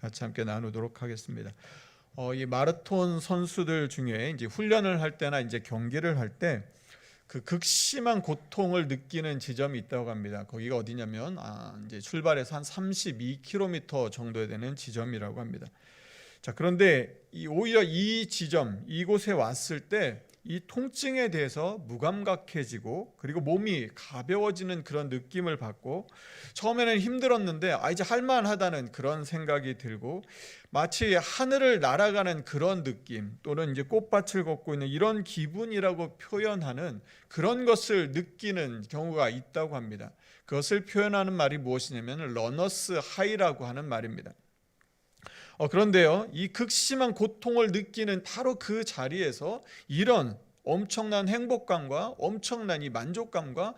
같이 함께 나누도록 하겠습니다. 이 마라톤 선수들 중에 이제 훈련을 할 때나 이제 경기를 할 때 그 극심한 고통을 느끼는 지점이 있다고 합니다. 거기가 어디냐면 이제 출발해서 한 32km 정도 되는 지점이라고 합니다. 자, 그런데 오히려 이 지점, 이곳에 왔을 때 이 통증에 대해서 무감각해지고 그리고 몸이 가벼워지는 그런 느낌을 받고 처음에는 힘들었는데 이제 할만하다는 그런 생각이 들고 마치 하늘을 날아가는 그런 느낌 또는 이제 꽃밭을 걷고 있는 이런 기분이라고 표현하는 그런 것을 느끼는 경우가 있다고 합니다. 그것을 표현하는 말이 무엇이냐면 러너스 하이라고 하는 말입니다. 그런데요, 이 극심한 고통을 느끼는 바로 그 자리에서 이런 엄청난 행복감과 엄청난 이 만족감과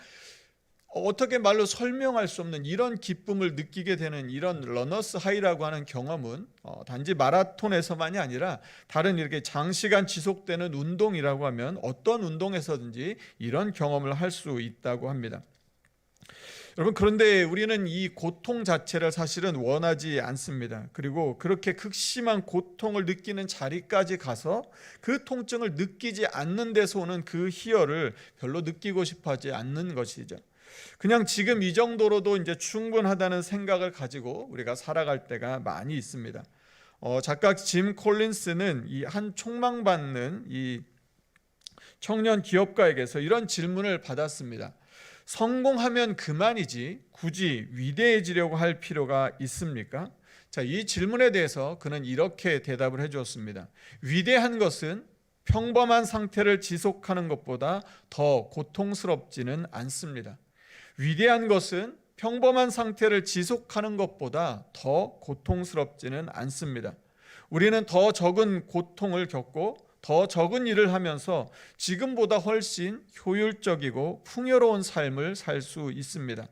어떻게 말로 설명할 수 없는 이런 기쁨을 느끼게 되는 이런 러너스 하이라고 하는 경험은 단지 마라톤에서만이 아니라 다른 이렇게 장시간 지속되는 운동이라고 하면 어떤 운동에서든지 이런 경험을 할 수 있다고 합니다. 여러분, 그런데 우리는 이 고통 자체를 사실은 원하지 않습니다. 그리고 그렇게 극심한 고통을 느끼는 자리까지 가서 그 통증을 느끼지 않는 데서 오는 그 희열을 별로 느끼고 싶어 하지 않는 것이죠. 그냥 지금 이 정도로도 이제 충분하다는 생각을 가지고 우리가 살아갈 때가 많이 있습니다. 작가 짐 콜린스는 이 한 촉망받는 이 청년 기업가에게서 이런 질문을 받았습니다. 성공하면 그만이지 굳이 위대해지려고 할 필요가 있습니까? 자, 이 질문에 대해서 그는 이렇게 대답을 해주었습니다. 위대한 것은 평범한 상태를 지속하는 것보다 더 고통스럽지는 않습니다. 위대한 것은 평범한 상태를 지속하는 것보다 더 고통스럽지는 않습니다. 우리는 더 적은 고통을 겪고 더 적은 일을 하면서 지금보다 훨씬 효율적이고 풍요로운 삶을 살 수 있습니다.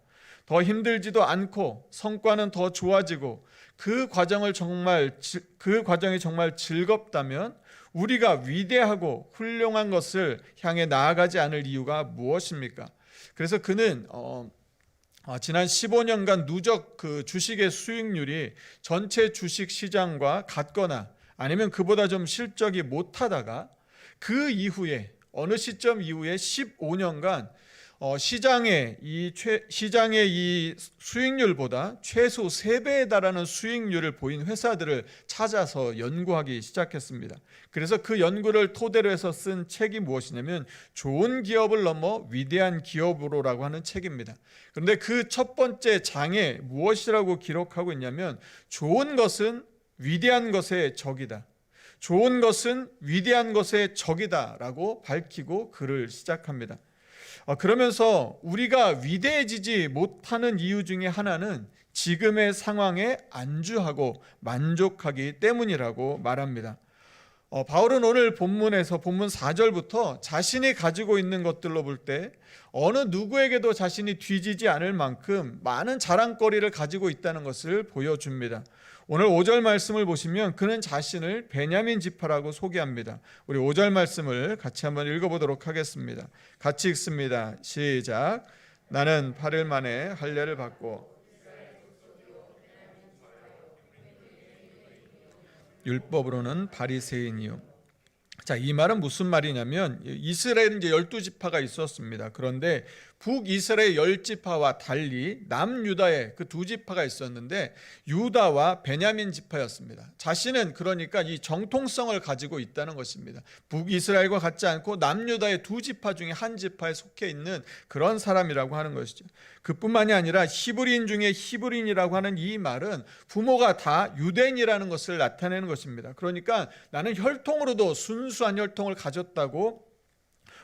더 힘들지도 않고 성과는 더 좋아지고 그 과정이 정말 즐겁다면 우리가 위대하고 훌륭한 것을 향해 나아가지 않을 이유가 무엇입니까? 그래서 그는 지난 15년간 누적 그 주식의 수익률이 전체 주식 시장과 같거나 아니면 그보다 좀 실적이 못하다가 그 이후에 어느 시점 이후에 15년간 시장의 이 수익률보다 최소 3배에 달하는 수익률을 보인 회사들을 찾아서 연구하기 시작했습니다. 그래서 그 연구를 토대로 해서 쓴 책이 무엇이냐면 좋은 기업을 넘어 위대한 기업으로라고 하는 책입니다. 그런데 그 첫 번째 장에 무엇이라고 기록하고 있냐면 좋은 것은 위대한 것의 적이다. 좋은 것은 위대한 것의 적이다 라고 밝히고 글을 시작합니다. 그러면서 우리가 위대해지지 못하는 이유 중에 하나는 지금의 상황에 안주하고 만족하기 때문이라고 말합니다. 바울은 오늘 본문에서 본문 4절부터 자신이 가지고 있는 것들로 볼 때 어느 누구에게도 자신이 뒤지지 않을 만큼 많은 자랑거리를 가지고 있다는 것을 보여줍니다. 오늘 5절 말씀을 보시면 그는 자신을 베냐민 지파라고 소개합니다. 우리 5절 말씀을 같이 한번 읽어보도록 하겠습니다. 같이 읽습니다. 시작. 나는 8일 만에 할례를 받고 율법으로는 바리새인이요. 자, 이 말은 무슨 말이냐면 이스라엘은 이제 12지파가 있었습니다. 그런데 북이스라엘 10지파와 달리 남유다의 그 2지파가 있었는데 유다와 베냐민 지파였습니다. 자신은 그러니까 이 정통성을 가지고 있다는 것입니다. 북이스라엘과 같지 않고 남유다의 2지파 중에 한 지파에 속해 있는 그런 사람이라고 하는 것이죠. 그뿐만이 아니라 히브리인 중에 히브리인이라고 하는 이 말은 부모가 다 유대인이라는 것을 나타내는 것입니다. 그러니까 나는 혈통으로도 순수한 혈통을 가졌다고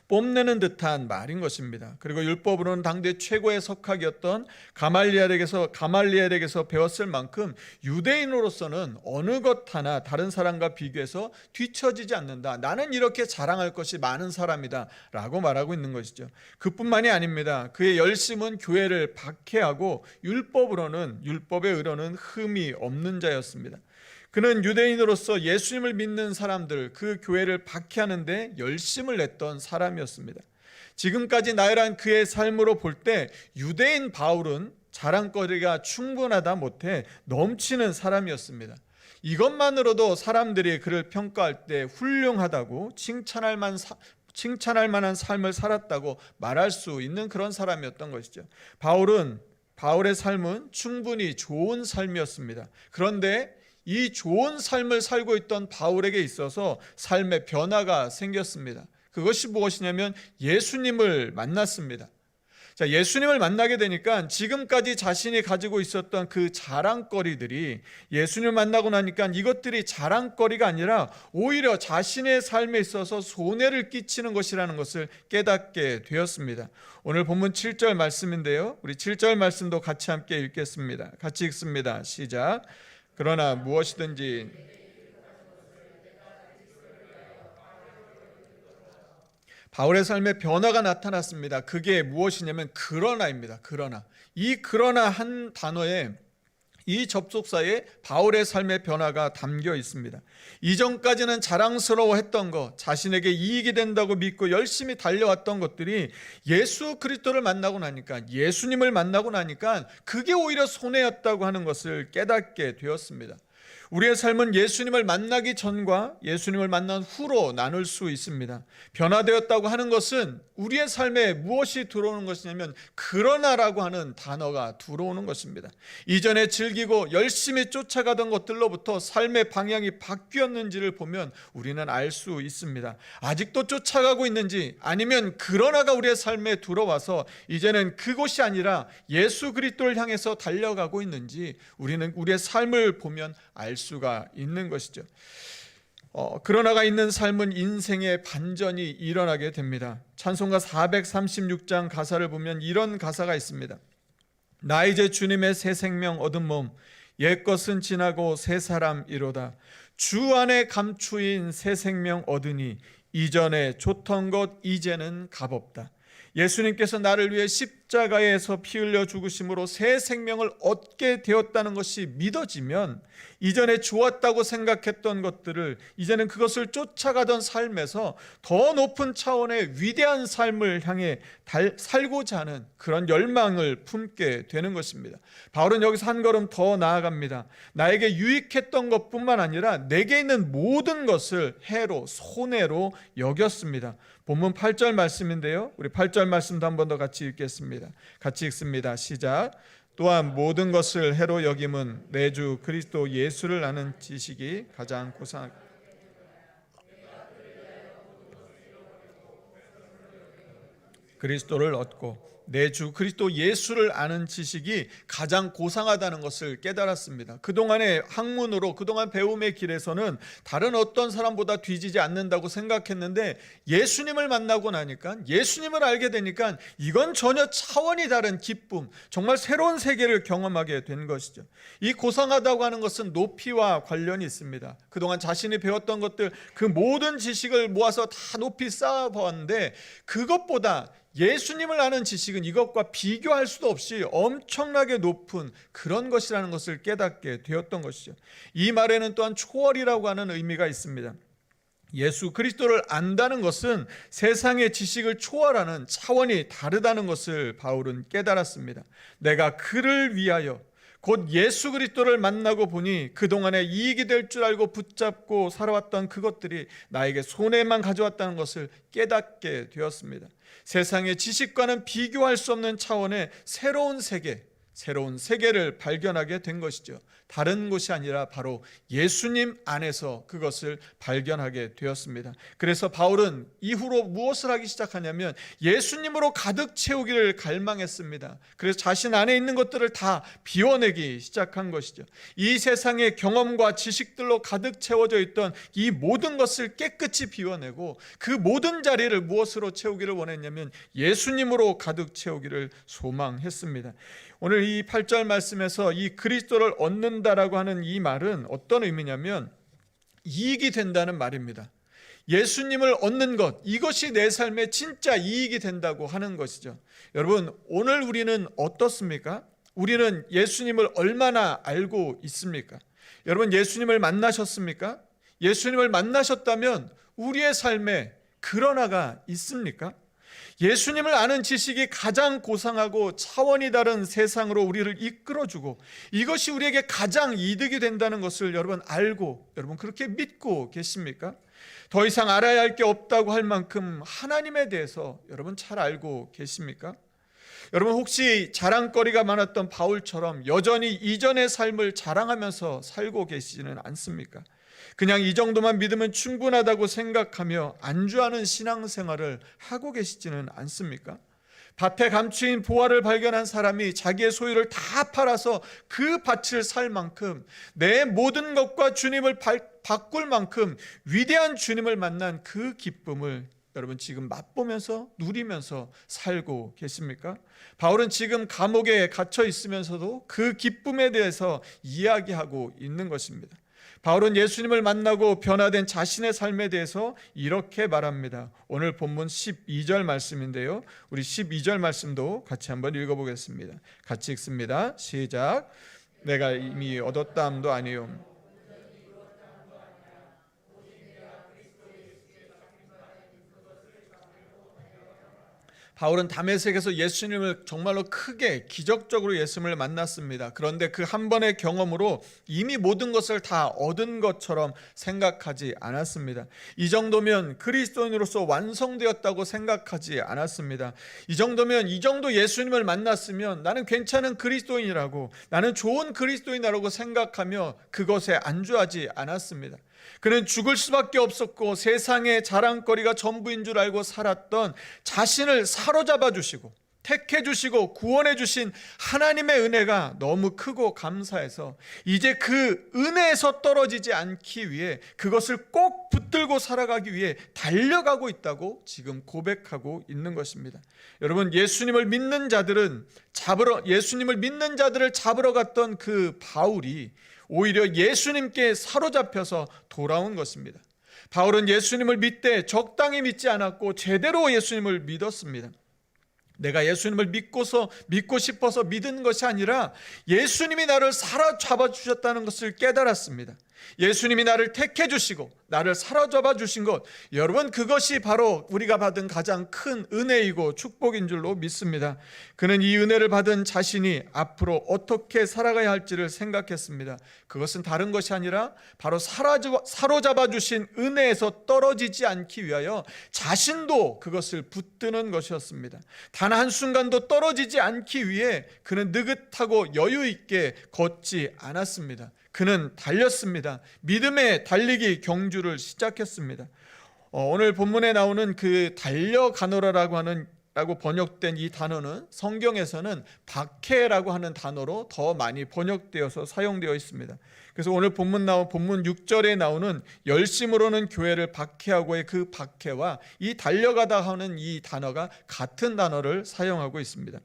뽐내는 듯한 말인 것입니다. 그리고 율법으로는 당대 최고의 석학이었던 가말리엘에게서 배웠을 만큼 유대인으로서는 어느 것 하나 다른 사람과 비교해서 뒤처지지 않는다. 나는 이렇게 자랑할 것이 많은 사람이다 라고 말하고 있는 것이죠. 그뿐만이 아닙니다. 그의 열심은 교회를 박해하고 율법의 의로는 흠이 없는 자였습니다. 그는 유대인으로서 예수님을 믿는 사람들, 그 교회를 박해하는데 열심을 냈던 사람이었습니다. 지금까지 나열한 그의 삶으로 볼 때 유대인 바울은 자랑거리가 충분하다 못해 넘치는 사람이었습니다. 이것만으로도 사람들이 그를 평가할 때 훌륭하다고 칭찬할 만한 삶을 살았다고 말할 수 있는 그런 사람이었던 것이죠. 바울의 삶은 충분히 좋은 삶이었습니다. 그런데 이 좋은 삶을 살고 있던 바울에게 있어서 삶의 변화가 생겼습니다. 그것이 무엇이냐면 예수님을 만났습니다. 자, 예수님을 만나게 되니까 지금까지 자신이 가지고 있었던 그 자랑거리들이 예수님을 만나고 나니까 이것들이 자랑거리가 아니라 오히려 자신의 삶에 있어서 손해를 끼치는 것이라는 것을 깨닫게 되었습니다. 오늘 본문 7절 말씀인데요. 우리 7절 말씀도 같이 함께 읽겠습니다. 같이 읽습니다. 시작. 그러나 무엇이든지 바울의 삶에 변화가 나타났습니다. 그게 무엇이냐면 그러나입니다. 그러나. 이 그러나 한 단어에 이 접속사에 바울의 삶의 변화가 담겨 있습니다. 이전까지는 자랑스러워했던 것, 자신에게 이익이 된다고 믿고 열심히 달려왔던 것들이 예수 그리스도를 만나고 나니까, 예수님을 만나고 나니까 그게 오히려 손해였다고 하는 것을 깨닫게 되었습니다. 우리의 삶은 예수님을 만나기 전과 예수님을 만난 후로 나눌 수 있습니다. 변화되었다고 하는 것은 우리의 삶에 무엇이 들어오는 것이냐면 그러나라고 하는 단어가 들어오는 것입니다. 이전에 즐기고 열심히 쫓아가던 것들로부터 삶의 방향이 바뀌었는지를 보면 우리는 알 수 있습니다. 아직도 쫓아가고 있는지, 아니면 그러나가 우리의 삶에 들어와서 이제는 그곳이 아니라 예수 그리스도를 향해서 달려가고 있는지 우리는 우리의 삶을 보면 알 수가 있는 것이죠. 그러나가 있는 삶은 인생의 반전이 일어나게 됩니다. 찬송가 436장 가사를 보면 이런 가사가 있습니다. 나 이제 주님의 새 생명 얻은 몸, 옛것은 지나고 새 사람이로다. 주 안에 감추인 새 생명 얻으니 이전에 좋던 것 이제는 값없다. 예수님께서 나를 위해 십자가에서 피 흘려 죽으심으로 새 생명을 얻게 되었다는 것이 믿어지면 이전에 좋았다고 생각했던 것들을 이제는 그것을 쫓아가던 삶에서 더 높은 차원의 위대한 삶을 향해 살고자 하는 그런 열망을 품게 되는 것입니다. 바울은 여기서 한 걸음 더 나아갑니다. 나에게 유익했던 것뿐만 아니라 내게 있는 모든 것을 해로, 손해로 여겼습니다. 본문 8절 말씀인데요. 우리 8절 말씀도 한 번 더 같이 읽겠습니다. 같이 읽습니다. 시작. 또한 모든 것을 해로 여김은 내 주 그리스도 예수를 아는 지식이 가장 고상하다. 그리스도를 얻고 내 주 그리스도 예수를 아는 지식이 가장 고상하다는 것을 깨달았습니다. 그동안의 학문으로, 그동안 배움의 길에서는 다른 어떤 사람보다 뒤지지 않는다고 생각했는데 예수님을 만나고 나니까, 예수님을 알게 되니까 이건 전혀 차원이 다른 기쁨, 정말 새로운 세계를 경험하게 된 것이죠. 이 고상하다고 하는 것은 높이와 관련이 있습니다. 그동안 자신이 배웠던 것들, 그 모든 지식을 모아서 다 높이 쌓아보았는데 그것보다 예수님을 아는 지식은 이것과 비교할 수도 없이 엄청나게 높은 그런 것이라는 것을 깨닫게 되었던 것이죠. 이 말에는 또한 초월이라고 하는 의미가 있습니다. 예수 그리스도를 안다는 것은 세상의 지식을 초월하는 차원이 다르다는 것을 바울은 깨달았습니다. 내가 그를 위하여 곧 예수 그리스도를 만나고 보니 그동안에 이익이 될 줄 알고 붙잡고 살아왔던 그것들이 나에게 손해만 가져왔다는 것을 깨닫게 되었습니다. 세상의 지식과는 비교할 수 없는 차원의 새로운 세계를 발견하게 된 것이죠. 다른 곳이 아니라 바로 예수님 안에서 그것을 발견하게 되었습니다. 그래서 바울은 이후로 무엇을 하기 시작하냐면 예수님으로 가득 채우기를 갈망했습니다. 그래서 자신 안에 있는 것들을 다 비워내기 시작한 것이죠. 이 세상의 경험과 지식들로 가득 채워져 있던 이 모든 것을 깨끗이 비워내고 그 모든 자리를 무엇으로 채우기를 원했냐면 예수님으로 가득 채우기를 소망했습니다. 오늘 이 8절 말씀에서 이 그리스도를 얻는다라고 하는 이 말은 어떤 의미냐면 이익이 된다는 말입니다. 예수님을 얻는 것, 이것이 내 삶에 진짜 이익이 된다고 하는 것이죠. 여러분, 오늘 우리는 어떻습니까? 우리는 예수님을 얼마나 알고 있습니까? 여러분, 예수님을 만나셨습니까? 예수님을 만나셨다면 우리의 삶에 그러나가 있습니까? 예수님을 아는 지식이 가장 고상하고 차원이 다른 세상으로 우리를 이끌어주고 이것이 우리에게 가장 이득이 된다는 것을 여러분 알고, 여러분 그렇게 믿고 계십니까? 더 이상 알아야 할 게 없다고 할 만큼 하나님에 대해서 여러분 잘 알고 계십니까? 여러분 혹시 자랑거리가 많았던 바울처럼 여전히 이전의 삶을 자랑하면서 살고 계시지는 않습니까? 그냥 이 정도만 믿으면 충분하다고 생각하며 안주하는 신앙생활을 하고 계시지는 않습니까? 밭에 감추인 보화를 발견한 사람이 자기의 소유를 다 팔아서 그 밭을 살 만큼, 내 모든 것과 주님을 바꿀 만큼 위대한 주님을 만난 그 기쁨을 여러분 지금 맛보면서 누리면서 살고 계십니까? 바울은 지금 감옥에 갇혀 있으면서도 그 기쁨에 대해서 이야기하고 있는 것입니다. 바울은 예수님을 만나고 변화된 자신의 삶에 대해서 이렇게 말합니다. 오늘 본문 12절 말씀인데요, 우리 12절 말씀도 같이 한번 읽어보겠습니다. 같이 읽습니다. 시작. 내가 이미 얻었다함도 아니요 바울은 다메섹에서 예수님을 정말로 크게 기적적으로 예수님을 만났습니다. 그런데 그 한 번의 경험으로 이미 모든 것을 다 얻은 것처럼 생각하지 않았습니다. 이 정도면 그리스도인으로서 완성되었다고 생각하지 않았습니다. 이 정도 예수님을 만났으면 나는 괜찮은 그리스도인이라고, 나는 좋은 그리스도인이라고 생각하며 그것에 안주하지 않았습니다. 그는 죽을 수밖에 없었고 세상의 자랑거리가 전부인 줄 알고 살았던 자신을 사로잡아 주시고 택해 주시고 구원해 주신 하나님의 은혜가 너무 크고 감사해서 이제 그 은혜에서 떨어지지 않기 위해, 그것을 꼭 붙들고 살아가기 위해 달려가고 있다고 지금 고백하고 있는 것입니다. 여러분, 예수님을 믿는 자들을 잡으러 갔던 그 바울이 오히려 예수님께 사로잡혀서 돌아온 것입니다. 바울은 예수님을 믿되 적당히 믿지 않았고 제대로 예수님을 믿었습니다. 내가 예수님을 믿고 싶어서 믿은 것이 아니라 예수님이 나를 사로잡아 주셨다는 것을 깨달았습니다. 예수님이 나를 택해 주시고 나를 사로잡아 주신 것, 여러분 그것이 바로 우리가 받은 가장 큰 은혜이고 축복인 줄로 믿습니다. 그는 이 은혜를 받은 자신이 앞으로 어떻게 살아가야 할지를 생각했습니다. 그것은 다른 것이 아니라 바로 사로잡아 주신 은혜에서 떨어지지 않기 위하여 자신도 그것을 붙드는 것이었습니다. 단 한순간도 떨어지지 않기 위해 그는 느긋하고 여유 있게 걷지 않았습니다. 그는 달렸습니다. 믿음의 달리기 경주를 시작했습니다. 오늘 본문에 나오는 그 달려가노라라고 번역된 이 단어는 성경에서는 박해라고 하는 단어로 더 많이 번역되어서 사용되어 있습니다. 그래서 오늘 본문 6절에 나오는 열심으로는 교회를 박해하고의 그 박해와 이 달려가다 하는 이 단어가 같은 단어를 사용하고 있습니다.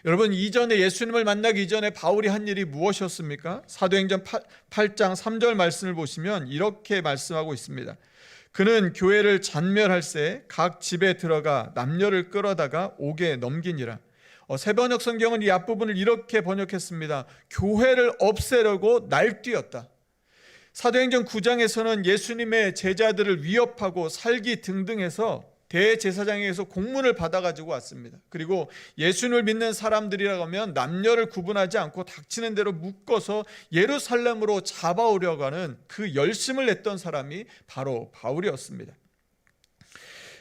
여러분, 이전에 예수님을 만나기 이전에 바울이 한 일이 무엇이었습니까? 사도행전 8장 3절 말씀을 보시면 이렇게 말씀하고 있습니다. 그는 교회를 잔멸할새 각 집에 들어가 남녀를 끌어다가 옥에 넘기니라. 새번역 성경은 이 앞부분을 이렇게 번역했습니다. 교회를 없애려고 날뛰었다. 사도행전 9장에서는 예수님의 제자들을 위협하고 살기 등등해서 대제사장에게서 공문을 받아가지고 왔습니다. 그리고 예수님을 믿는 사람들이라고 하면 남녀를 구분하지 않고 닥치는 대로 묶어서 예루살렘으로 잡아오려고 하는 그 열심을 냈던 사람이 바로 바울이었습니다.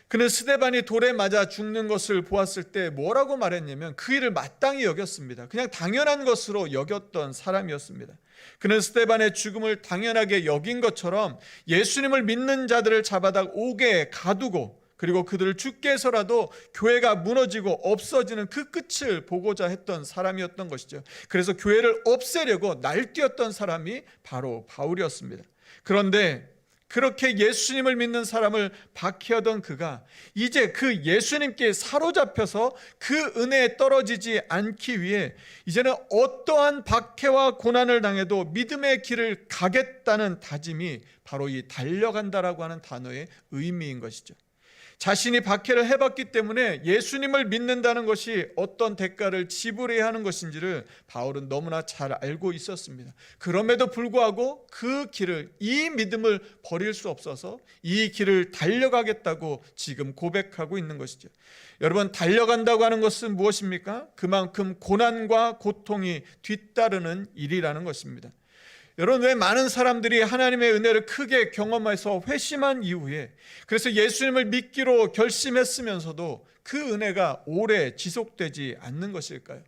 그는 스데반이 돌에 맞아 죽는 것을 보았을 때 뭐라고 말했냐면 그 일을 마땅히 여겼습니다. 그냥 당연한 것으로 여겼던 사람이었습니다. 그는 스데반의 죽음을 당연하게 여긴 것처럼 예수님을 믿는 자들을 잡아다 옥에 가두고, 그리고 그들을 죽게 해서라도 교회가 무너지고 없어지는 그 끝을 보고자 했던 사람이었던 것이죠. 그래서 교회를 없애려고 날뛰었던 사람이 바로 바울이었습니다. 그런데 그렇게 예수님을 믿는 사람을 박해하던 그가 이제 그 예수님께 사로잡혀서 그 은혜에 떨어지지 않기 위해 이제는 어떠한 박해와 고난을 당해도 믿음의 길을 가겠다는 다짐이 바로 이 달려간다라고 하는 단어의 의미인 것이죠. 자신이 박해를 해봤기 때문에 예수님을 믿는다는 것이 어떤 대가를 지불해야 하는 것인지를 바울은 너무나 잘 알고 있었습니다. 그럼에도 불구하고 그 길을, 이 믿음을 버릴 수 없어서 이 길을 달려가겠다고 지금 고백하고 있는 것이죠. 여러분, 달려간다고 하는 것은 무엇입니까? 그만큼 고난과 고통이 뒤따르는 일이라는 것입니다. 여러분, 왜 많은 사람들이 하나님의 은혜를 크게 경험해서 회심한 이후에, 그래서 예수님을 믿기로 결심했으면서도 그 은혜가 오래 지속되지 않는 것일까요?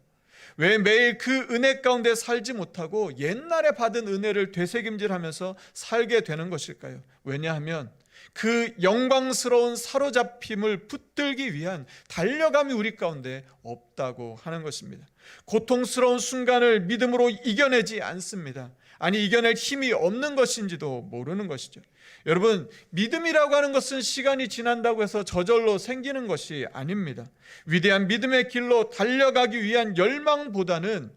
왜 매일 그 은혜 가운데 살지 못하고 옛날에 받은 은혜를 되새김질하면서 살게 되는 것일까요? 왜냐하면 그 영광스러운 사로잡힘을 붙들기 위한 달려감이 우리 가운데 없다고 하는 것입니다. 고통스러운 순간을 믿음으로 이겨내지 않습니다. 아니, 이겨낼 힘이 없는 것인지도 모르는 것이죠. 여러분, 믿음이라고 하는 것은 시간이 지난다고 해서 저절로 생기는 것이 아닙니다. 위대한 믿음의 길로 달려가기 위한 열망보다는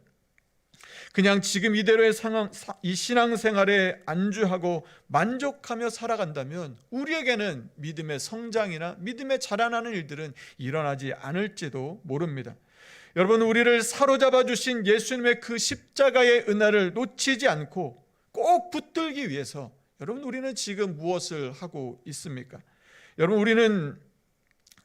그냥 지금 이대로의 상황, 이 신앙생활에 안주하고 만족하며 살아간다면 우리에게는 믿음의 성장이나 믿음의 자라나는 일들은 일어나지 않을지도 모릅니다. 여러분, 우리를 사로잡아 주신 예수님의 그 십자가의 은혜를 놓치지 않고 꼭 붙들기 위해서 여러분, 우리는 지금 무엇을 하고 있습니까? 여러분, 우리는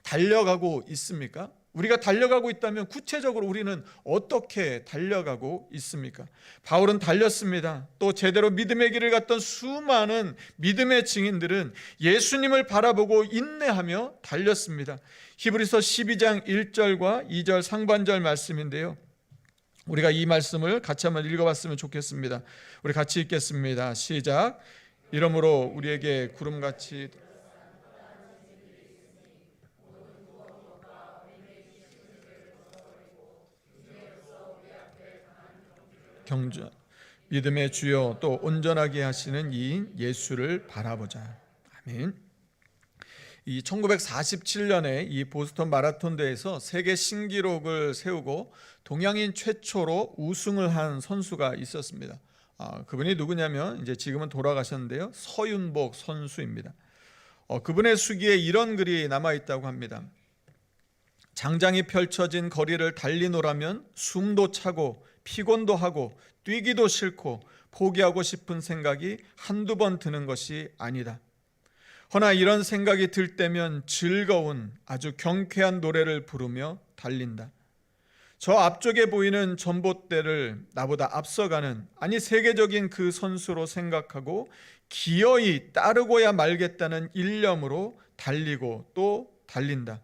달려가고 있습니까? 우리가 달려가고 있다면 구체적으로 우리는 어떻게 달려가고 있습니까? 바울은 달렸습니다. 또 제대로 믿음의 길을 갔던 수많은 믿음의 증인들은 예수님을 바라보고 인내하며 달렸습니다. 히브리서 12장 1절과 2절 상반절 말씀인데요, 우리가 이 말씀을 같이 한번 읽어봤으면 좋겠습니다. 우리 같이 읽겠습니다. 시작. 이러므로 우리에게 구름같이 경주 믿음의 주요 또 온전하게 하시는 이인 예수를 바라보자. 아멘. 이 1947년에 이 보스턴 마라톤 대회에서 세계 신기록을 세우고 동양인 최초로 우승을 한 선수가 있었습니다. 그분이 누구냐면 이제 지금은 돌아가셨는데요, 서윤복 선수입니다. 그분의 수기에 이런 글이 남아 있다고 합니다. 장장이 펼쳐진 거리를 달리노라면 숨도 차고 피곤도 하고 뛰기도 싫고 포기하고 싶은 생각이 한두 번 드는 것이 아니다. 허나 이런 생각이 들 때면 즐거운 아주 경쾌한 노래를 부르며 달린다. 저 앞쪽에 보이는 전봇대를 나보다 앞서가는, 아니 세계적인 그 선수로 생각하고 기어이 따르고야 말겠다는 일념으로 달리고 또 달린다.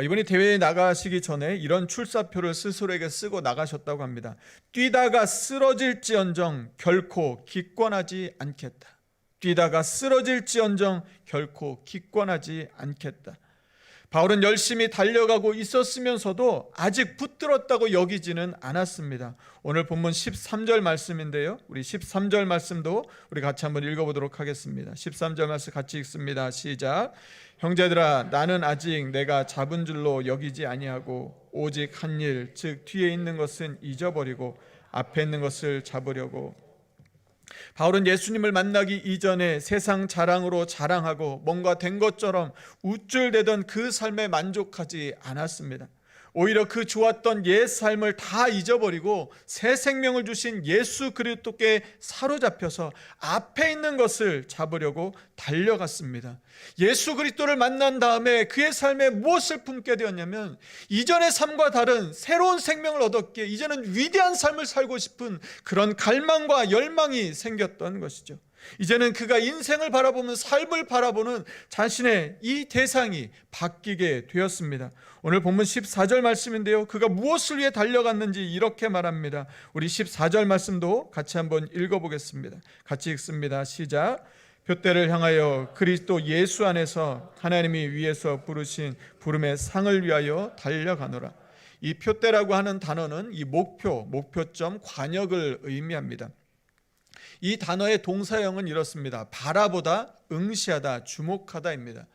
이번에 대회에 나가시기 전에 이런 출사표를 스스로에게 쓰고 나가셨다고 합니다. 뛰다가 쓰러질지언정 결코 기권하지 않겠다. 뛰다가 쓰러질지언정 결코 기권하지 않겠다. 바울은 열심히 달려가고 있었으면서도 아직 붙들었다고 여기지는 않았습니다. 오늘 본문 13절 말씀인데요, 우리 13절 말씀도 우리 같이 한번 읽어보도록 하겠습니다. 13절 말씀 같이 읽습니다. 시작. 형제들아, 나는 아직 내가 잡은 줄로 여기지 아니하고 오직 한 일, 즉 뒤에 있는 것은 잊어버리고 앞에 있는 것을 잡으려고. 바울은 예수님을 만나기 이전에 세상 자랑으로 자랑하고 뭔가 된 것처럼 우쭐대던 그 삶에 만족하지 않았습니다. 오히려 그 좋았던 옛 삶을 다 잊어버리고 새 생명을 주신 예수 그리스도께 사로잡혀서 앞에 있는 것을 잡으려고 달려갔습니다. 예수 그리스도를 만난 다음에 그의 삶에 무엇을 품게 되었냐면 이전의 삶과 다른 새로운 생명을 얻었기에 이제는 위대한 삶을 살고 싶은 그런 갈망과 열망이 생겼던 것이죠. 이제는 그가 인생을 바라보면, 삶을 바라보는 자신의 이 대상이 바뀌게 되었습니다. 오늘 본문 14절 말씀인데요, 그가 무엇을 위해 달려갔는지 이렇게 말합니다. 우리 14절 말씀도 같이 한번 읽어보겠습니다. 같이 읽습니다. 시작. 표대를 향하여 그리스도 예수 안에서 하나님이 위에서 부르신 부름의 상을 위하여 달려가노라. 이 표대라고 하는 단어는 이 목표점, 관역을 의미합니다. 이 단어의 동사형은 이렇습니다. 바라보다, 응시하다, 주목하다입니다.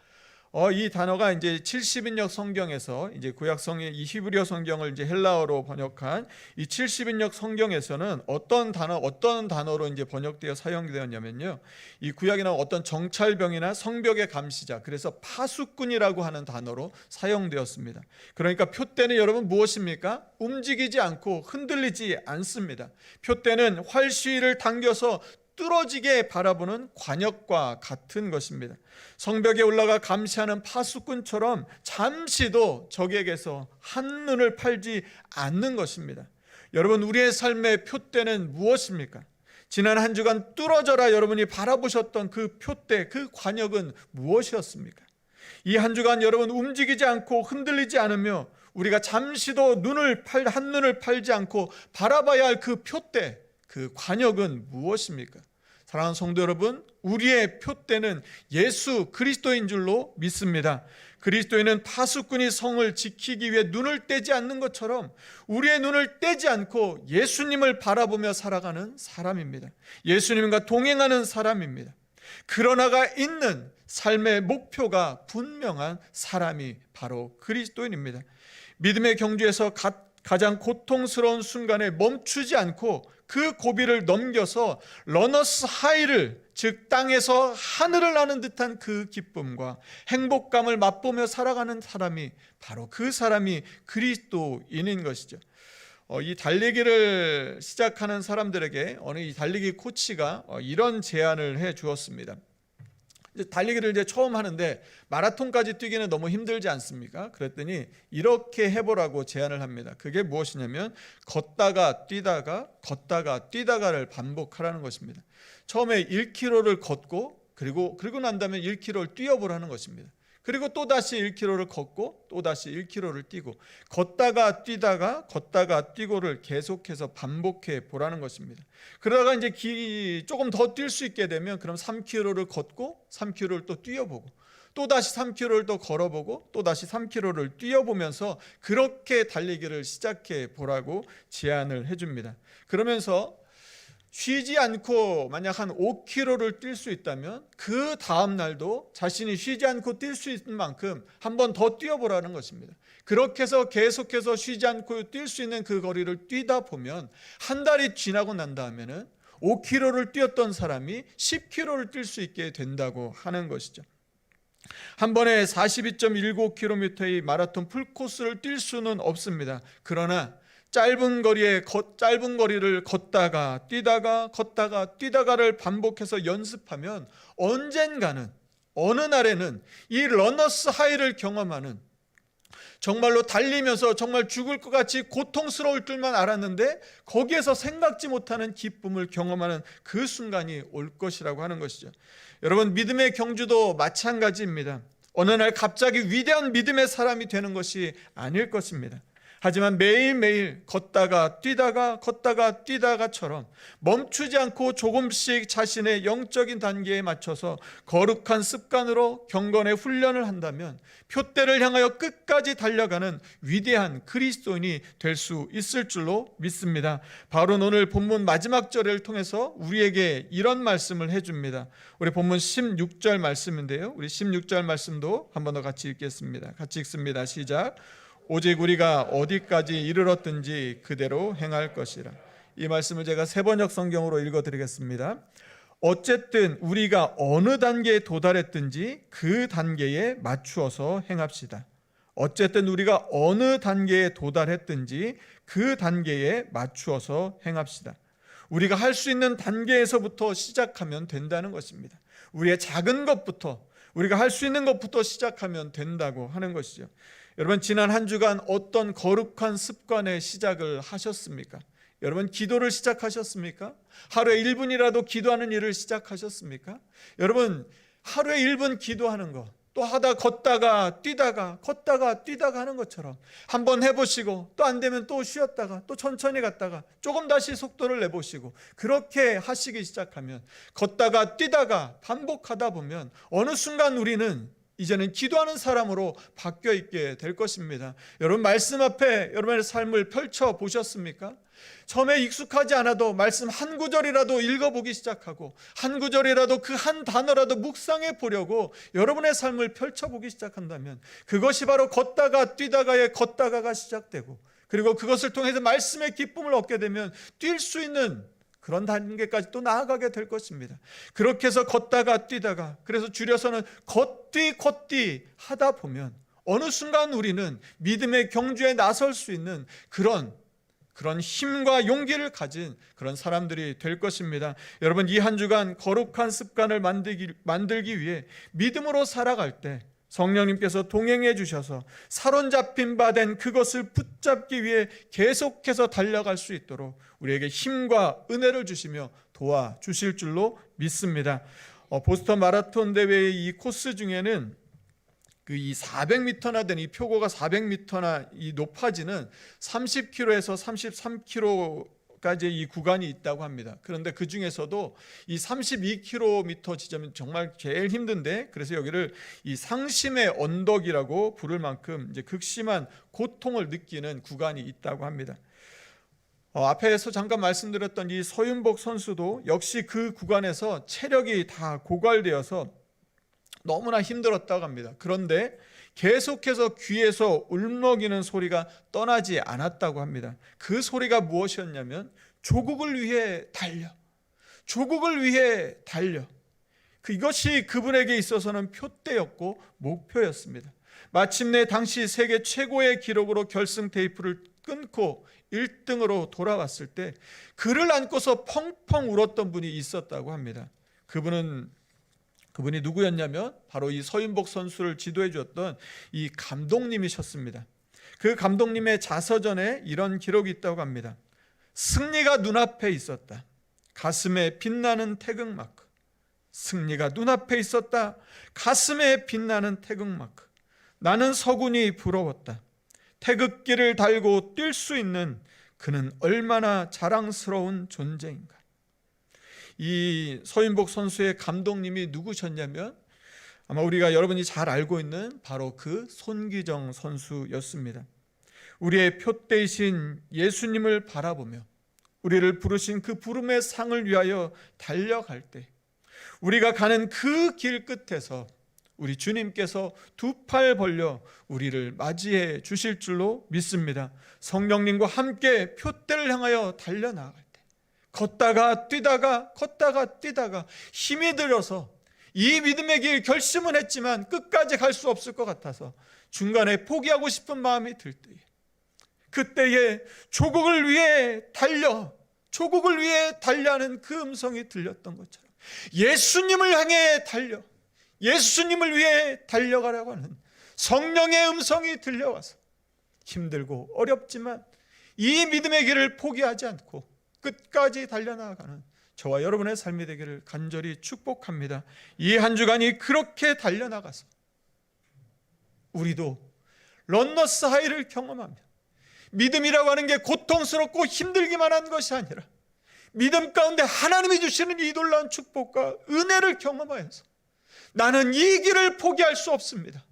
이 단어가 이제 70인역 성경에서 이제 구약성의 이 히브리어 성경을 이제 헬라어로 번역한 이 70인역 성경에서는 어떤 단어로 이제 번역되어 사용되었냐면요. 이 구약에 나온 어떤 정찰병이나 성벽의 감시자, 그래서 파수꾼이라고 하는 단어로 사용되었습니다. 그러니까 표대는 여러분 무엇입니까? 움직이지 않고 흔들리지 않습니다. 표대는 활시위를 당겨서 뚫어지게 바라보는 관역과 같은 것입니다. 성벽에 올라가 감시하는 파수꾼처럼 잠시도 적에게서 한눈을 팔지 않는 것입니다. 여러분, 우리의 삶의 표대는 무엇입니까? 지난 한 주간 뚫어져라 여러분이 바라보셨던 그 표대, 그 관역은 무엇이었습니까? 이 한 주간 여러분 움직이지 않고 흔들리지 않으며 우리가 잠시도 한눈을 팔지 않고 바라봐야 할 그 표대, 그 관역은 무엇입니까? 사랑하는 성도 여러분, 우리의 표대는 예수 그리스도인 줄로 믿습니다. 그리스도인은 파수꾼이 성을 지키기 위해 눈을 떼지 않는 것처럼 우리의 눈을 떼지 않고 예수님을 바라보며 살아가는 사람입니다. 예수님과 동행하는 사람입니다. 그러나가 있는 삶의 목표가 분명한 사람이 바로 그리스도인입니다. 믿음의 경주에서 가장 고통스러운 순간에 멈추지 않고 그 고비를 넘겨서 러너스 하이를, 즉 땅에서 하늘을 나는 듯한 그 기쁨과 행복감을 맛보며 살아가는 사람이 바로 그 사람이 그리스도인인 것이죠. 이 달리기를 시작하는 사람들에게 어느 이 달리기 코치가 이런 제안을 해 주었습니다. 달리기를 이제 처음 하는데 마라톤까지 뛰기는 너무 힘들지 않습니까? 그랬더니 이렇게 해보라고 제안을 합니다. 그게 무엇이냐면 걷다가 뛰다가를 반복하라는 것입니다. 처음에 1km를 걷고 그리고 난 다음에 1km를 뛰어보라는 것입니다. 그리고 또다시 1km를 걷고 또다시 1km를 뛰고 걷다가 뛰고를 계속해서 반복해 보라는 것입니다. 그러다가 이제 조금 더 뛸 수 있게 되면 그럼 3km를 걷고 3km를 또 뛰어보고 또다시 3km를 또 걸어보고 또다시 3km를 뛰어보면서 그렇게 달리기를 시작해 보라고 제안을 해줍니다. 그러면서 쉬지 않고 만약 한 5km를 뛸 수 있다면 그 다음 날도 자신이 쉬지 않고 뛸 수 있는 만큼 한 번 더 뛰어보라는 것입니다. 그렇게 해서 계속해서 쉬지 않고 뛸 수 있는 그 거리를 뛰다 보면 한 달이 지나고 난 다음에는 5km를 뛰었던 사람이 10km를 뛸 수 있게 된다고 하는 것이죠. 한 번에 42.19km의 마라톤 풀코스를 뛸 수는 없습니다. 그러나 짧은 거리를 걷다가 뛰다가를 반복해서 연습하면 언젠가는 어느 날에는 이 러너스 하이를 경험하는, 정말로 달리면서 정말 죽을 것 같이 고통스러울 줄만 알았는데 거기에서 생각지 못하는 기쁨을 경험하는 그 순간이 올 것이라고 하는 것이죠. 여러분, 믿음의 경주도 마찬가지입니다. 어느 날 갑자기 위대한 믿음의 사람이 되는 것이 아닐 것입니다. 하지만 매일매일 걷다가 뛰다가처럼 멈추지 않고 조금씩 자신의 영적인 단계에 맞춰서 거룩한 습관으로 경건의 훈련을 한다면 표대를 향하여 끝까지 달려가는 위대한 그리스도인이 될 수 있을 줄로 믿습니다. 바로 오늘 본문 마지막 절을 통해서 우리에게 이런 말씀을 해줍니다. 우리 본문 16절 말씀인데요, 우리 16절 말씀도 한 번 더 같이 읽겠습니다. 같이 읽습니다. 시작. 오직 우리가 어디까지 이르렀든지 그대로 행할 것이라. 이 말씀을 제가 세번역 성경으로 읽어드리겠습니다. 어쨌든 우리가 어느 단계에 도달했든지 그 단계에 맞추어서 행합시다. 어쨌든 우리가 어느 단계에 도달했든지 그 단계에 맞추어서 행합시다. 우리가 할 수 있는 단계에서부터 시작하면 된다는 것입니다. 우리의 작은 것부터, 우리가 할 수 있는 것부터 시작하면 된다고 하는 것이죠. 여러분, 지난 한 주간 어떤 거룩한 습관의 시작을 하셨습니까? 여러분, 기도를 시작하셨습니까? 하루에 1분이라도 기도하는 일을 시작하셨습니까? 여러분, 하루에 1분 기도하는 거, 또 하다 걷다가 뛰다가 하는 것처럼 한번 해보시고 또 안 되면 또 쉬었다가 또 천천히 갔다가 조금 다시 속도를 내보시고 그렇게 하시기 시작하면 걷다가 뛰다가 반복하다 보면 어느 순간 우리는 이제는 기도하는 사람으로 바뀌어 있게 될 것입니다. 여러분, 말씀 앞에 여러분의 삶을 펼쳐 보셨습니까? 처음에 익숙하지 않아도 말씀 한 구절이라도 읽어보기 시작하고 한 구절이라도 그 한 단어라도 묵상해 보려고 여러분의 삶을 펼쳐보기 시작한다면 그것이 바로 걷다가 뛰다가의 걷다가가 시작되고, 그리고 그것을 통해서 말씀의 기쁨을 얻게 되면 뛸 수 있는 그런 단계까지 또 나아가게 될 것입니다. 그렇게 해서 걷다가 뛰다가, 그래서 줄여서는 걷디 하다 보면 어느 순간 우리는 믿음의 경주에 나설 수 있는 그런 힘과 용기를 가진 그런 사람들이 될 것입니다. 여러분, 이 한 주간 거룩한 습관을 만들기 위해 믿음으로 살아갈 때 성령님께서 동행해 주셔서 사로잡힌 바 된 그것을 붙잡기 위해 계속해서 달려갈 수 있도록 우리에게 힘과 은혜를 주시며 도와주실 줄로 믿습니다. 보스턴 마라톤 대회의 이 코스 중에는 이 400m나 되는 이 표고가 400m나 이 높아지는 30km에서 33km까지의 이 구간이 있다고 합니다. 그런데 그 중에서도 이 32km 지점이 정말 제일 힘든데, 그래서 여기를 이 상심의 언덕이라고 부를 만큼 이제 극심한 고통을 느끼는 구간이 있다고 합니다. 앞에서 잠깐 말씀드렸던 이 서윤복 선수도 역시 그 구간에서 체력이 다 고갈되어서 너무나 힘들었다고 합니다. 그런데 계속해서 귀에서 울먹이는 소리가 떠나지 않았다고 합니다. 그 소리가 무엇이었냐면 조국을 위해 달려, 조국을 위해 달려. 이것이 그분에게 있어서는 표대였고 목표였습니다. 마침내 당시 세계 최고의 기록으로 결승 테이프를 끊고 1등으로 돌아왔을 때 그를 안고서 펑펑 울었던 분이 있었다고 합니다. 그분이 누구였냐면 바로 이 서윤복 선수를 지도해 주었던 이 감독님이셨습니다. 그 감독님의 자서전에 이런 기록이 있다고 합니다. 승리가 눈앞에 있었다. 가슴에 빛나는 태극마크. 승리가 눈앞에 있었다. 가슴에 빛나는 태극마크. 나는 서군이 부러웠다. 태극기를 달고 뛸 수 있는 그는 얼마나 자랑스러운 존재인가. 이 서윤복 선수의 감독님이 누구셨냐면 아마 우리가 여러분이 잘 알고 있는 바로 그 손기정 선수였습니다. 우리의 표대이신 예수님을 바라보며 우리를 부르신 그 부름의 상을 위하여 달려갈 때 우리가 가는 그 길 끝에서 우리 주님께서 두 팔 벌려 우리를 맞이해 주실 줄로 믿습니다. 성령님과 함께 표대를 향하여 달려나갈 때 걷다가 뛰다가 힘이 들어서 이 믿음의 길 결심은 했지만 끝까지 갈 수 없을 것 같아서 중간에 포기하고 싶은 마음이 들 때에, 그때에 조국을 위해 달려하는 그 음성이 들렸던 것처럼 예수님을 향해 달려, 예수님을 위해 달려가라고 하는 성령의 음성이 들려와서 힘들고 어렵지만 이 믿음의 길을 포기하지 않고 끝까지 달려나가는 저와 여러분의 삶이 되기를 간절히 축복합니다. 이 한 주간이 그렇게 달려나가서 우리도 런너스 하이를 경험하며 믿음이라고 하는 게 고통스럽고 힘들기만 한 것이 아니라 믿음 가운데 하나님이 주시는 이 놀라운 축복과 은혜를 경험하여서 나는 이 길을 포기할 수 없습니다.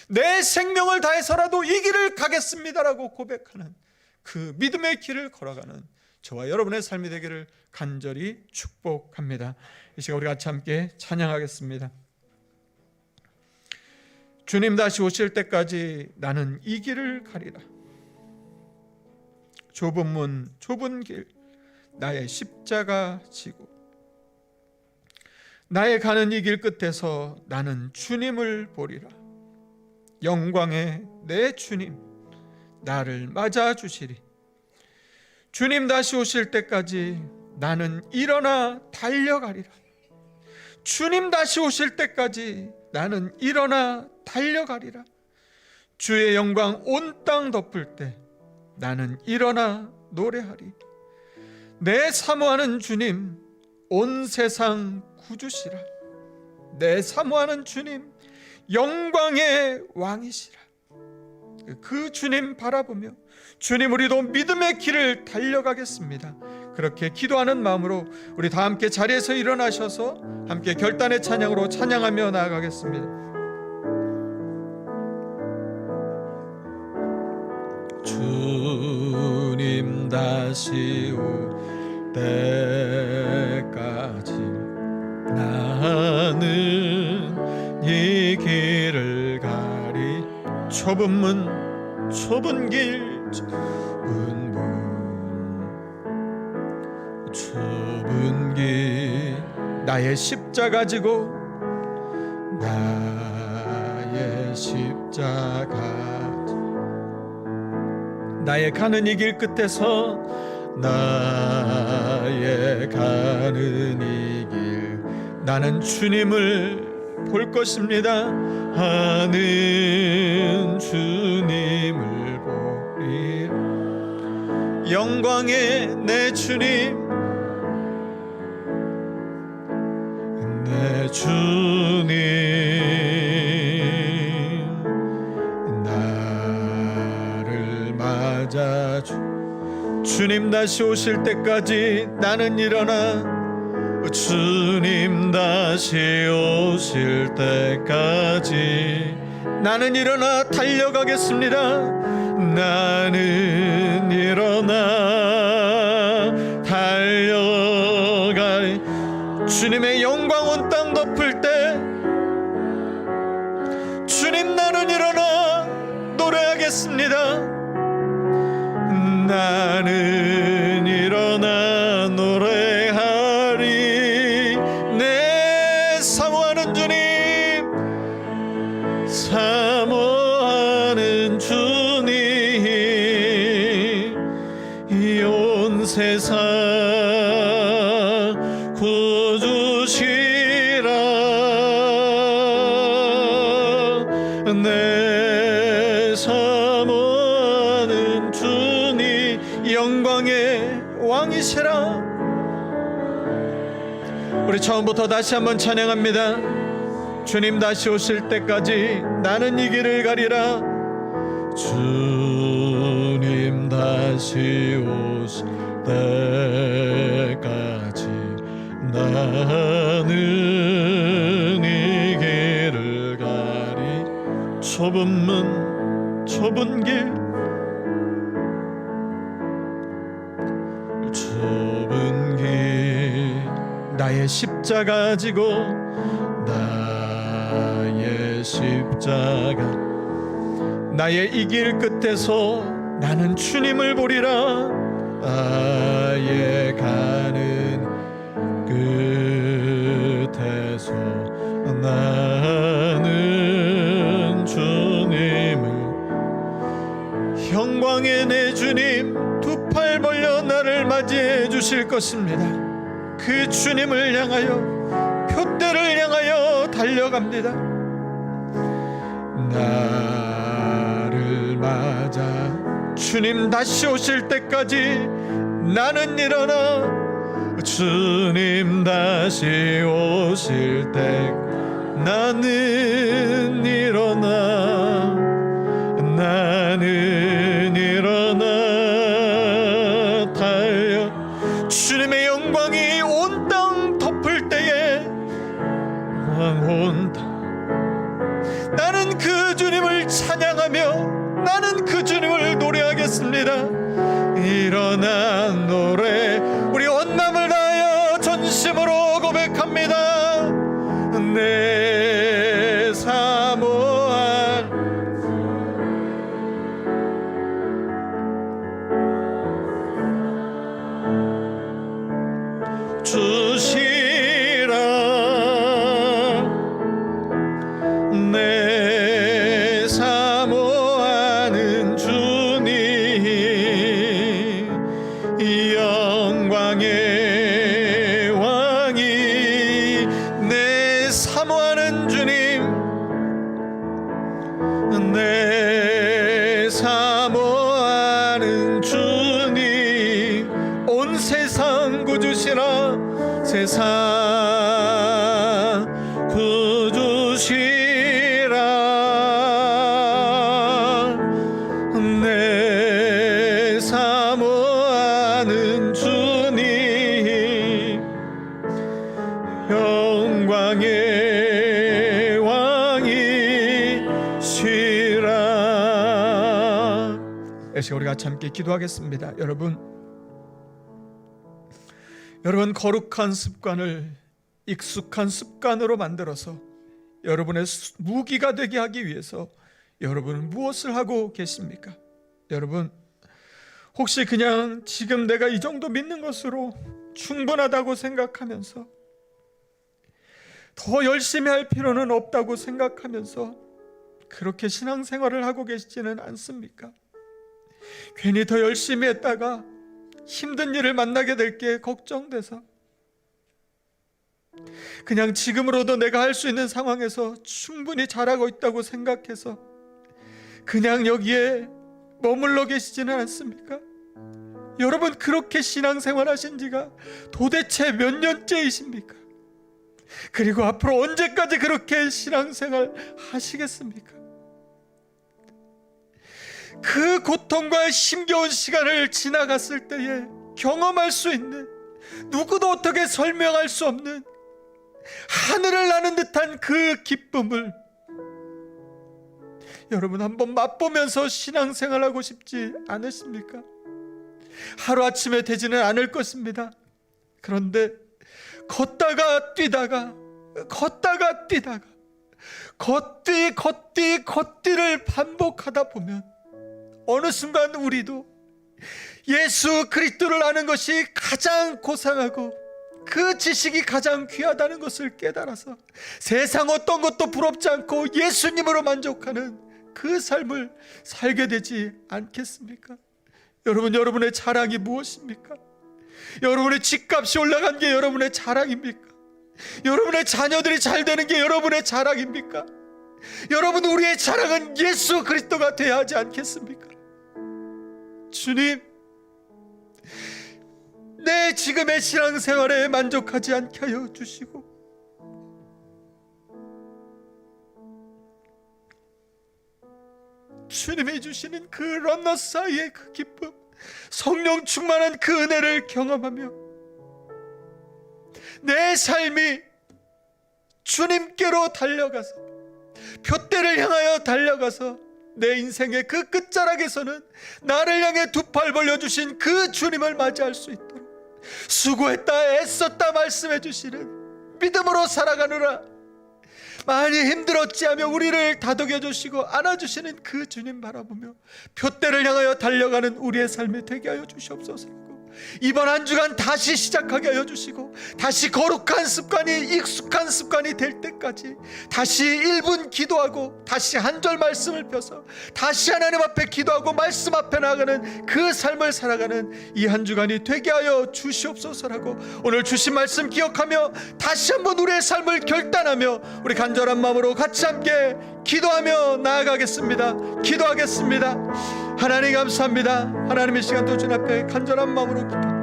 내 생명을 다해서라도 이 길을 가겠습니다라고 고백하는 그 믿음의 길을 걸어가는 저와 여러분의 삶이 되기를 간절히 축복합니다. 이 시간 우리 같이 함께 찬양하겠습니다. 주님 다시 오실 때까지 나는 이 길을 가리라. 좁은 문 좁은 길 나의 십자가 지고 나의 가는 이 길 끝에서 나는 주님을 보리라. 영광의 내 주님 나를 맞아 주시리. 주님 다시 오실 때까지 나는 일어나 달려가리라. 주님 다시 오실 때까지 나는 일어나 달려가리라. 주의 영광 온 땅 덮을 때 나는 일어나 노래하리. 내 사모하는 주님 온 세상 구주시라. 내 사모하는 주님 영광의 왕이시라. 그 주님 바라보며 주님 우리도 믿음의 길을 달려가겠습니다. 그렇게 기도하는 마음으로 우리 다 함께 자리에서 일어나셔서 함께 결단의 찬양으로 찬양하며 나아가겠습니다. 주님 다시 올 때까지 나는 이 길을 가리. 좁은 문 좁은 길 좁은 길 나의 십자가 지고 나의 십자가 나의 가는 이 길 끝에서 나의 가는 이 길 나는 주님을 볼 것입니다. 하는 주님을 보리라. 영광의 내 주님 내 주님 나를 맞아 주님 다시 오실 때까지 나는 일어나 주님 다시 오실 때까지 나는 일어나 달려가겠습니다. 나는 일어나 달려가 주님의 영광 온 땅 덮을 때 주님 나는 일어나 노래하겠습니다. 나는 일어나 노래하리. 내 사모하는 주님 사모하는 주님 이 온 세상 구주시라. 내 사모하는 주님 영광의 왕이시라. 우리 처음부터 다시 한번 찬양합니다. 주님 다시 오실 때까지 나는 이 길을 가리라. 주님 다시 오실 때까지 나는 이 길을 가리. 좁은 문 좁은 길 좁은 길 나의 십자가 지고 나의 십자가 나의 이 길 끝에서 나는 주님을 보리라. 나의 가는 끝에서 나는 주님을 영광의 내 주님 두 팔 벌려 나를 맞이해 주실 것입니다. 그 주님을 향하여 표대를 향하여 달려갑니다. 나를 맞아 주님 다시 오실 때까지 나는 일어나 주님 다시 오실 때 나는 일어나 나는 일어나 달려 주님의 영광이 온 땅 덮을 때에 온 땅 나는 그 주님을 찬양하며 나는 그 주님을 노래하겠습니다. 일어나 노래 우리 온 마음을 다하여 전심으로 고백합니다. 내 사모한 주시라. 내 사모하는 주님 영광의 왕이 내 사모하는 주님 내 사모하는 주님 온 세상 구주시라. 세상 구주시라. 내 사모하는 주님 영광의 왕이시라. 이 시간 우리 같이 함께 기도하겠습니다. 여러분 여러분, 거룩한 습관을 익숙한 습관으로 만들어서 여러분의 무기가 되게 하기 위해서 여러분은 무엇을 하고 계십니까? 여러분, 혹시 그냥 지금 내가 이 정도 믿는 것으로 충분하다고 생각하면서, 더 열심히 할 필요는 없다고 생각하면서 그렇게 신앙생활을 하고 계시지는 않습니까? 괜히 더 열심히 했다가 힘든 일을 만나게 될 게 걱정돼서, 그냥 지금으로도 내가 할 수 있는 상황에서 충분히 잘하고 있다고 생각해서 그냥 여기에 머물러 계시지는 않습니까? 여러분, 그렇게 신앙생활 하신 지가 도대체 몇 년째이십니까? 그리고 앞으로 언제까지 그렇게 신앙생활 하시겠습니까? 그 고통과 힘겨운 시간을 지나갔을 때에 경험할 수 있는, 누구도 어떻게 설명할 수 없는 하늘을 나는 듯한 그 기쁨을 여러분 한번 맛보면서 신앙생활하고 싶지 않으십니까? 하루아침에 되지는 않을 것입니다. 그런데 걷다가 뛰다가 걷디를 반복하다 보면 어느 순간 우리도 예수 그리스도를 아는 것이 가장 고상하고 그 지식이 가장 귀하다는 것을 깨달아서 세상 어떤 것도 부럽지 않고 예수님으로 만족하는 그 삶을 살게 되지 않겠습니까? 여러분, 여러분의 자랑이 무엇입니까? 여러분의 집값이 올라간 게 여러분의 자랑입니까? 여러분의 자녀들이 잘 되는 게 여러분의 자랑입니까? 여러분, 우리의 자랑은 예수 그리스도가 되어야 하지 않겠습니까? 주님, 내 지금의 신앙생활에 만족하지 않게 하여 주시고, 주님이 주시는 그 런너 사이의 그 기쁨, 성령 충만한 그 은혜를 경험하며 내 삶이 주님께로 달려가서, 둯대를 향하여 달려가서 내 인생의 그 끝자락에서는 나를 향해 두 팔 벌려주신 그 주님을 맞이할 수 있도록, 수고했다 애썼다 말씀해 주시는, 믿음으로 살아가느라 많이 힘들었지 하며 우리를 다독여 주시고 안아주시는 그 주님 바라보며 둯대를 향하여 달려가는 우리의 삶이 되게 하여 주시옵소서. 이번 한 주간 다시 시작하게 하여 주시고, 다시 거룩한 습관이 익숙한 습관이 될 때까지 다시 1분 기도하고 다시 한 절 말씀을 펴서 다시 하나님 앞에 기도하고 말씀 앞에 나아가는 그 삶을 살아가는 이 한 주간이 되게 하여 주시옵소서라고, 오늘 주신 말씀 기억하며 다시 한번 우리의 삶을 결단하며 우리 간절한 마음으로 같이 함께 기도하며 나아가겠습니다. 기도하겠습니다. 하나님 감사합니다. 하나님의 시간 또 주님 앞에 간절한 마음으로 기도.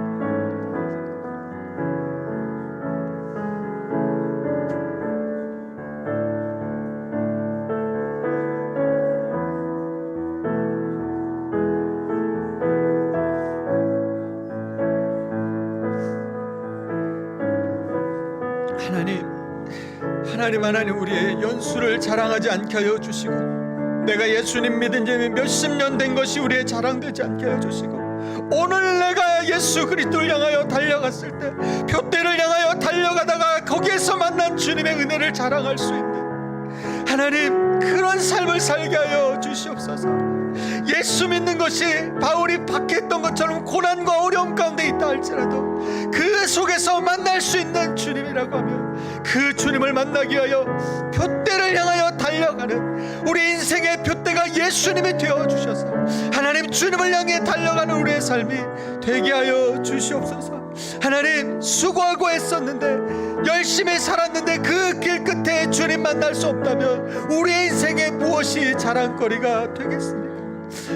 하나님, 우리의 연수를 자랑하지 않게 하여 주시고, 내가 예수님 믿은 지 몇십 년 된 것이 우리의 자랑되지 않게 하여 주시고, 오늘 내가 예수 그리스도를 향하여 달려갔을 때, 둯대를 향하여 달려가다가 거기에서 만난 주님의 은혜를 자랑할 수 있는 하나님, 그런 삶을 살게 하여 주시옵소서. 예수 믿는 것이 바울이 박해했던 것처럼 고난과 어려움 가운데 있다 할지라도 그 속에서 만날 수 있는 주님이라고 하며, 그 주님을 만나기 위하여 둯대를 향하여 달려가는 우리 인생의 둯대가 예수님이 되어주셔서 하나님, 주님을 향해 달려가는 우리의 삶이 되게 하여 주시옵소서. 하나님, 수고하고 애썼는데, 열심히 살았는데 그 길 끝에 주님 만날 수 없다면 우리의 인생에 무엇이 자랑거리가 되겠습니까?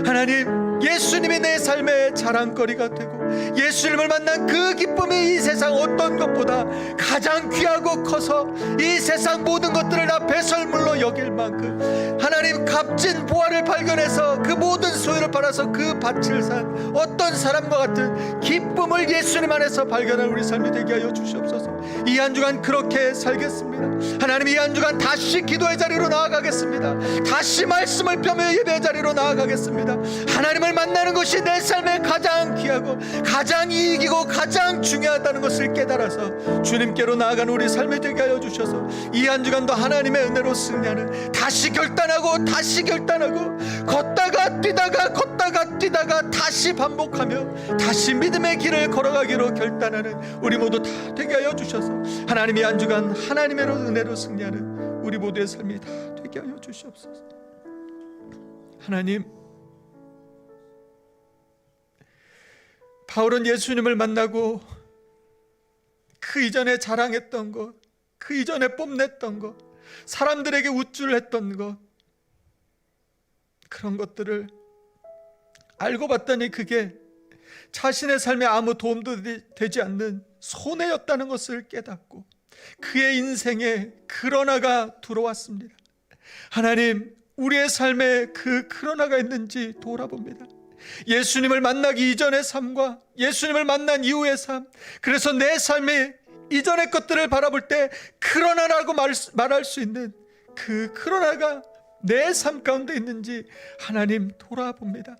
하나님, 예수님이 내 삶의 자랑거리가 되고 예수님을 만난 그 기쁨이 이 세상 어떤 것보다 가장 귀하고 커서 이 세상 모든 것들을 다 배설물로 여길 만큼 하나님, 값진 보화를 발견해서 그 모든 소유를 팔아서 그 밭을 산 어떤 사람과 같은 기쁨을 예수님 안에서 발견한 우리 삶이 되게 하여 주시옵소서. 이 한 주간 그렇게 살겠습니다. 하나님, 이 한 주간 다시 기도의 자리로 나아가겠습니다. 다시 말씀을 펴며 예배의 자리로 나아가겠습니다. 하나님을 만나는 것이 내 삶에 가장 귀하고 가장 이익이고 가장 중요하다는 것을 깨달아서 주님께로 나아가는 우리 삶이 되게 하여 주셔서 이 한 주간도 하나님의 은혜로 승리하는, 다시 결단하고 다시 결단하고 걷다가 뛰다가 다시 반복하며 다시 믿음의 길을 걸어가기로 결단하는 우리 모두 다 되게 하여 주셔서 하나님이 한 주간 하나님의 은혜로 승리하는 우리 모두의 삶이 다 되게 하여 주시옵소서. 하나님, 바울은 예수님을 만나고 그 이전에 자랑했던 것, 그 이전에 뽐냈던 것, 사람들에게 우쭐했던 것, 그런 것들을 알고 봤더니 그게 자신의 삶에 아무 도움도 되지 않는 손해였다는 것을 깨닫고 그의 인생에 그러나가 들어왔습니다. 하나님, 우리의 삶에 그 그러나가 있는지 돌아봅니다. 예수님을 만나기 이전의 삶과 예수님을 만난 이후의 삶, 그래서 내 삶의 이전의 것들을 바라볼 때 그러나라고 말할 수 있는 그 그러나가 내 삶 가운데 있는지 하나님 돌아봅니다.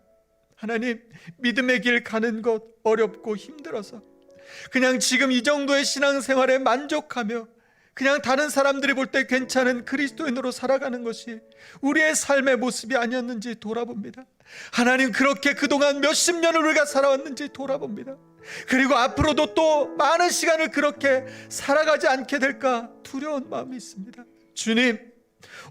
하나님, 믿음의 길 가는 것 어렵고 힘들어서 그냥 지금 이 정도의 신앙생활에 만족하며 그냥 다른 사람들이 볼 때 괜찮은 그리스도인으로 살아가는 것이 우리의 삶의 모습이 아니었는지 돌아봅니다. 하나님, 그렇게 그동안 몇십 년을 우리가 살아왔는지 돌아봅니다. 그리고 앞으로도 또 많은 시간을 그렇게 살아가지 않게 될까 두려운 마음이 있습니다. 주님,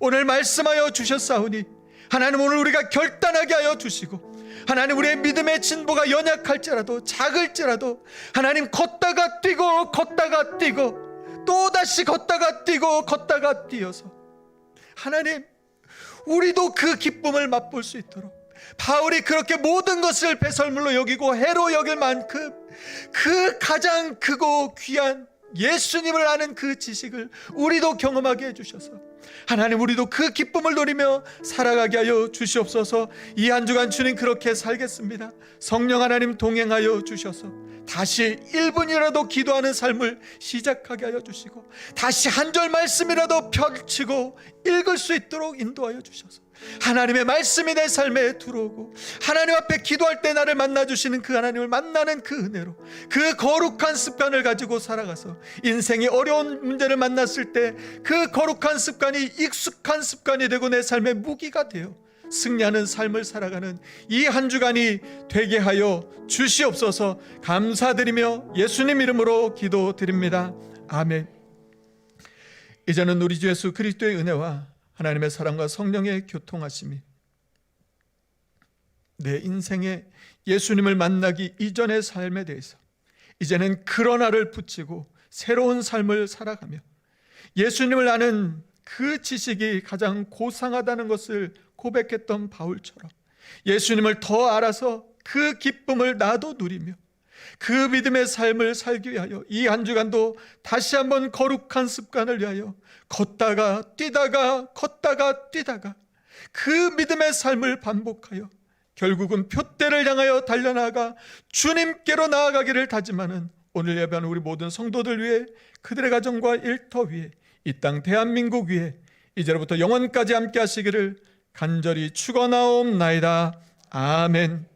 오늘 말씀하여 주셨사오니 하나님, 오늘 우리가 결단하게 하여 주시고 하나님, 우리의 믿음의 진보가 연약할지라도 작을지라도 하나님, 걷다가 뛰고 또다시 걷다가 뛰어서 하나님, 우리도 그 기쁨을 맛볼 수 있도록 바울이 그렇게 모든 것을 배설물로 여기고 해로 여길 만큼 그 가장 크고 귀한 예수님을 아는 그 지식을 우리도 경험하게 해주셔서 하나님, 우리도 그 기쁨을 누리며 살아가게 하여 주시옵소서. 이 한 주간 주님 그렇게 살겠습니다. 성령 하나님 동행하여 주셔서 다시 1분이라도 기도하는 삶을 시작하게 하여 주시고 다시 한 절 말씀이라도 펼치고 읽을 수 있도록 인도하여 주셔서 하나님의 말씀이 내 삶에 들어오고 하나님 앞에 기도할 때 나를 만나주시는 그 하나님을 만나는 그 은혜로 그 거룩한 습관을 가지고 살아가서 인생의 어려운 문제를 만났을 때 그 거룩한 습관이 익숙한 습관이 되고 내 삶의 무기가 되어 승리하는 삶을 살아가는 이 한 주간이 되게 하여 주시옵소서. 감사드리며 예수님 이름으로 기도드립니다. 아멘. 이제는 우리 주 예수 그리스도의 은혜와 하나님의 사랑과 성령의 교통하심이 내 인생에 예수님을 만나기 이전의 삶에 대해서 이제는 그러나를 붙이고 새로운 삶을 살아가며 예수님을 아는 그 지식이 가장 고상하다는 것을 고백했던 바울처럼 예수님을 더 알아서 그 기쁨을 나도 누리며 그 믿음의 삶을 살기 위하여 이 한 주간도 다시 한번 거룩한 습관을 위하여 걷다가 뛰다가 그 믿음의 삶을 반복하여 결국은 표대를 향하여 달려나가 주님께로 나아가기를 다짐하는 오늘 예배하는 우리 모든 성도들 위해 그들의 가정과 일터 위에 이 땅 대한민국 위에 이제로부터 영원까지 함께 하시기를 간절히 축원하옵나이다. 아멘.